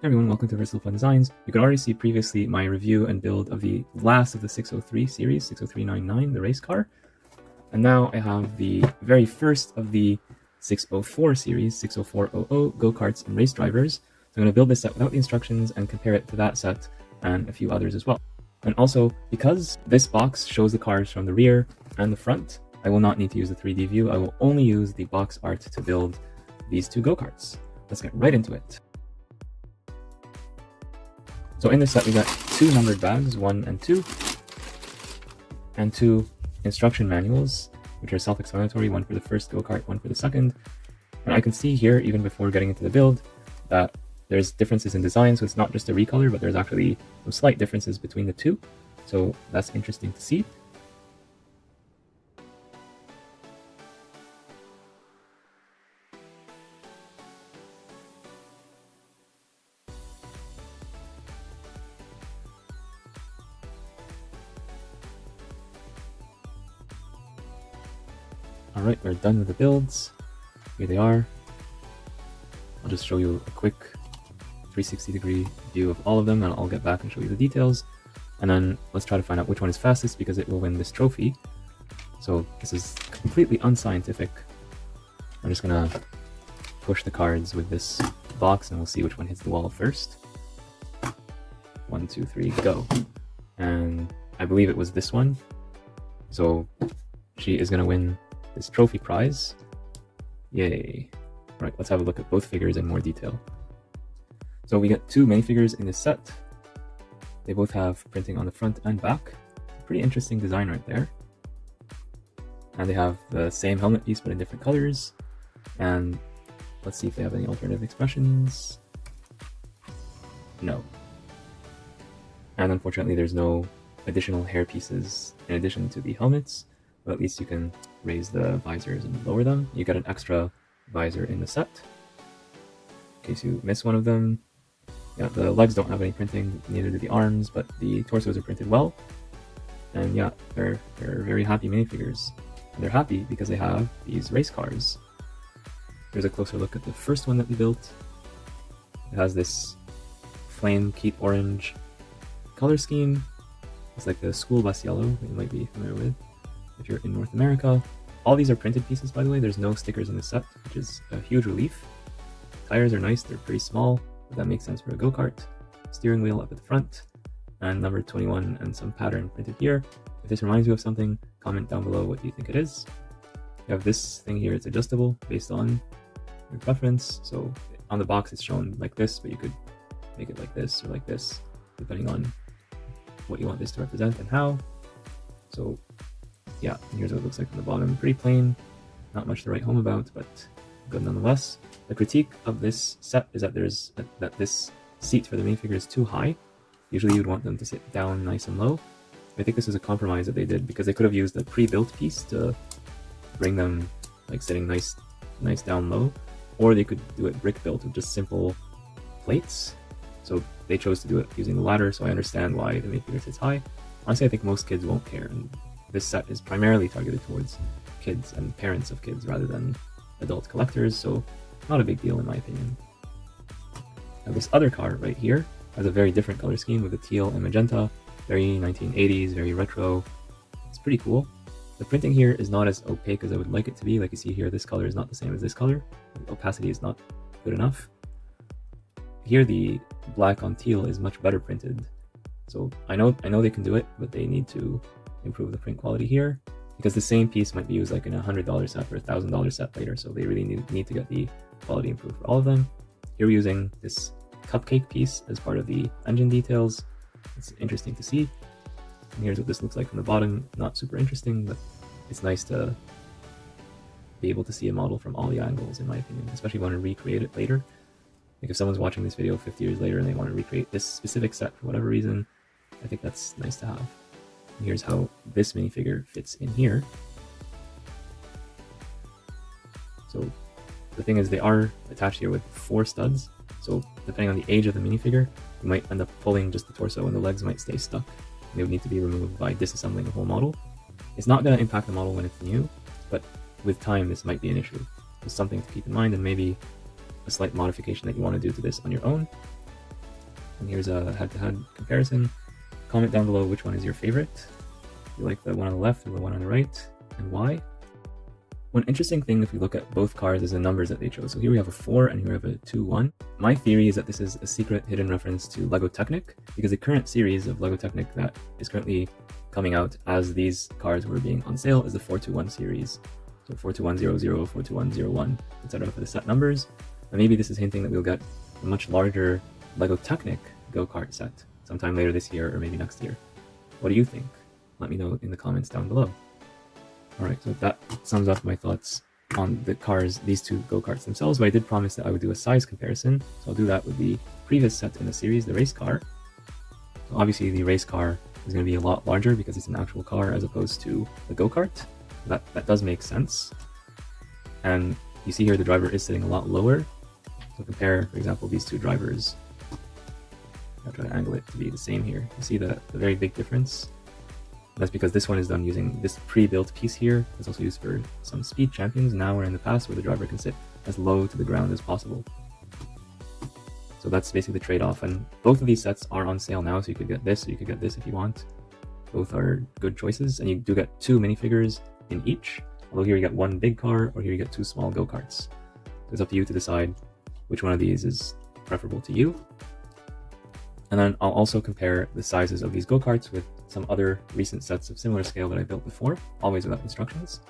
Hey everyone, welcome to Versatile Fun Designs. You could already see previously my review and build of the last of the 603 series, 60399, the race car. And now I have the very first of the 604 series, 60400, Go-Karts and Race Drivers. So I'm going to build this set without the instructions and compare it to that set and a few others as well. And also, because this box shows the cars from the rear and the front, I will not need to use the 3D view. I will only use the box art to build these two go-karts. Let's get right into it. So in this set, we got two numbered bags, 1 and 2, and two instruction manuals, which are self-explanatory, one for the first go-kart, one for the second. And I can see here, even before getting into the build, that there's differences in design, so it's not just a recolor, but there's actually some slight differences between the two. So that's interesting to see. Alright, we're done with the builds. Here they are. I'll just show you a quick 360-degree view of all of them, and I'll get back and show you the details. And then let's try to find out which one is fastest, because it will win this trophy. So this is completely unscientific. I'm just gonna push the cards with this box, and we'll see which one hits the wall first. 1, 2, 3, go. And I believe it was this one. So she is gonna win this trophy prize. Yay. Right, let's have a look at both figures in more detail. So we get two minifigures in this set. They both have printing on the front and back. Pretty interesting design right there. And they have the same helmet piece but in different colors. And let's see if they have any alternative expressions. No. And unfortunately there's no additional hair pieces in addition to the helmets. But at least you can raise the visors and lower them. You get an extra visor in the set, in case you miss one of them. Yeah, the legs don't have any printing, neither do the arms, but the torsos are printed well. And yeah, they're very happy minifigures. And they're happy because they have these race cars. Here's a closer look at the first one that we built. It has this flame keep orange color scheme. It's like the school bus yellow that you might be familiar with if you're in North America. All these are printed pieces, by the way. There's no stickers in the set, which is a huge relief. Tires are nice, they're pretty small, but that makes sense for a go-kart. Steering wheel up at the front, and number 21 and some pattern printed here. If this reminds you of something, comment down below what you think it is. You have this thing here, it's adjustable based on your preference. So on the box it's shown like this, but you could make it like this or like this, depending on what you want this to represent and how. So yeah, here's what it looks like from the bottom. Pretty plain, not much to write home about, but good nonetheless. The critique of this set is that that this seat for the minifigure is too high. Usually you'd want them to sit down nice and low. I think this is a compromise that they did, because they could have used a pre-built piece to bring them like sitting nice down low, or they could do it brick built with just simple plates. So they chose to do it using the latter, so I understand why the minifigure sits high. Honestly, I think most kids won't care, and this set is primarily targeted towards kids and parents of kids rather than adult collectors, so not a big deal in my opinion. Now this other car right here has a very different color scheme with the teal and magenta, very 1980s, very retro. It's pretty cool. The printing here is not as opaque as I would like it to be. Like you see here, this color is not the same as this color. The opacity is not good enough. Here the black on teal is much better printed. So I know they can do it, but they need to improve the print quality here, because the same piece might be used like in a $100 set or a $1,000 set later, so they really need to get the quality improved for all of them. Here we're using this cupcake piece as part of the engine details. It's interesting to see. And here's what this looks like from the bottom. Not super interesting, but it's nice to be able to see a model from all the angles, in my opinion, especially when you recreate it later. Like if someone's watching this video 50 years later and they want to recreate this specific set for whatever reason, I think that's nice to have. Here's how this minifigure fits in here. So the thing is, they are attached here with 4 studs, so depending on the age of the minifigure, you might end up pulling just the torso and the legs might stay stuck. They would need to be removed by disassembling the whole model. It's not going to impact the model when it's new, but with time this might be an issue. It's something to keep in mind, and maybe a slight modification that you want to do to this on your own. And here's a head-to-head comparison. Comment down below which one is your favorite. You like the one on the left or the one on the right, and why? One interesting thing if we look at both cars is the numbers that they chose. So here we have a 4 and here we have a 2-1. My theory is that this is a secret hidden reference to LEGO Technic, because the current series of LEGO Technic that is currently coming out as these cars were being on sale is the 421 series. So 42100, 42101, etc. for the set numbers. And maybe this is hinting that we'll get a much larger LEGO Technic go-kart set sometime later this year or maybe next year. What do you think? Let me know in the comments down below. Alright, so that sums up my thoughts on the cars, these two go-karts themselves, but I did promise that I would do a size comparison, so I'll do that with the previous set in the series, the race car. So obviously the race car is going to be a lot larger because it's an actual car as opposed to the go-kart. That does make sense. And you see here the driver is sitting a lot lower, so compare, for example, these two drivers. I'll try to angle it to be the same here. You see the very big difference? That's because this one is done using this pre-built piece here. It's also used for some speed champions now or in the past where the driver can sit as low to the ground as possible. So that's basically the trade-off, and both of these sets are on sale now, so you could get this or you could get this if you want. Both are good choices, and you do get 2 minifigures in each, although here you get 1 big car or here you get 2 small go-karts. So it's up to you to decide which one of these is preferable to you. And then I'll also compare the sizes of these go-karts with some other recent sets of similar scale that I built before, always without instructions.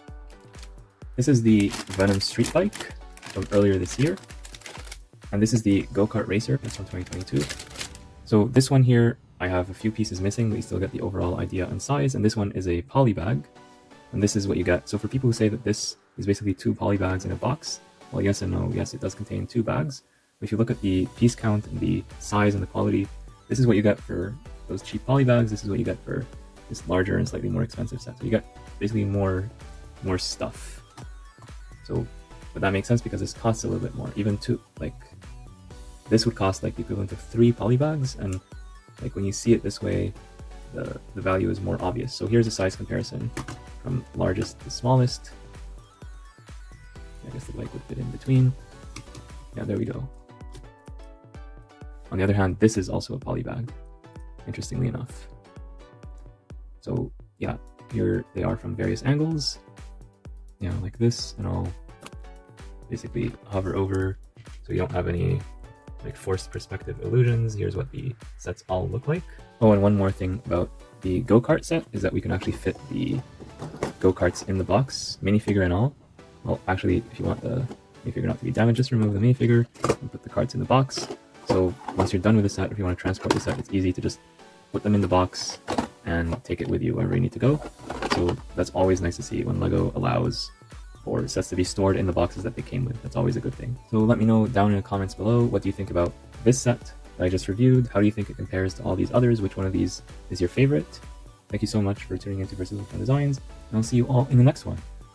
This is the Venom Street Bike from earlier this year. And this is the Go-Kart-Racer, it's from 2022. So this one here, I have a few pieces missing, but you still get the overall idea and size. And this one is a poly bag. And this is what you get. So for people who say that this is basically 2 poly bags in a box, well, yes and no. Yes, it does contain 2 bags. But if you look at the piece count and the size and the quality, this is what you get for those cheap poly bags. This is what you get for this larger and slightly more expensive set. So you get basically more stuff. So, but that makes sense because this costs a little bit more. Even this would cost like the equivalent of 3 poly bags, and like when you see it this way, the value is more obvious. So here's a size comparison from largest to smallest. I guess the bike would fit in between. Yeah, there we go. On the other hand, this is also a poly bag, interestingly enough. So yeah, here they are from various angles, you know, like this, and I'll basically hover over so you don't have any like forced perspective illusions. Here's what the sets all look like. Oh, and one more thing about the go-kart set is that we can actually fit the go-karts in the box, minifigure and all. Well, actually, if you want the minifigure not to be damaged, just remove the minifigure and put the carts in the box. So once you're done with the set, if you want to transport the set, it's easy to just put them in the box and take it with you wherever you need to go. So that's always nice to see when LEGO allows for sets to be stored in the boxes that they came with. That's always a good thing. So let me know down in the comments below, what do you think about this set that I just reviewed? How do you think it compares to all these others? Which one of these is your favorite? Thank you so much for tuning into Versus Fun Designs, and I'll see you all in the next one.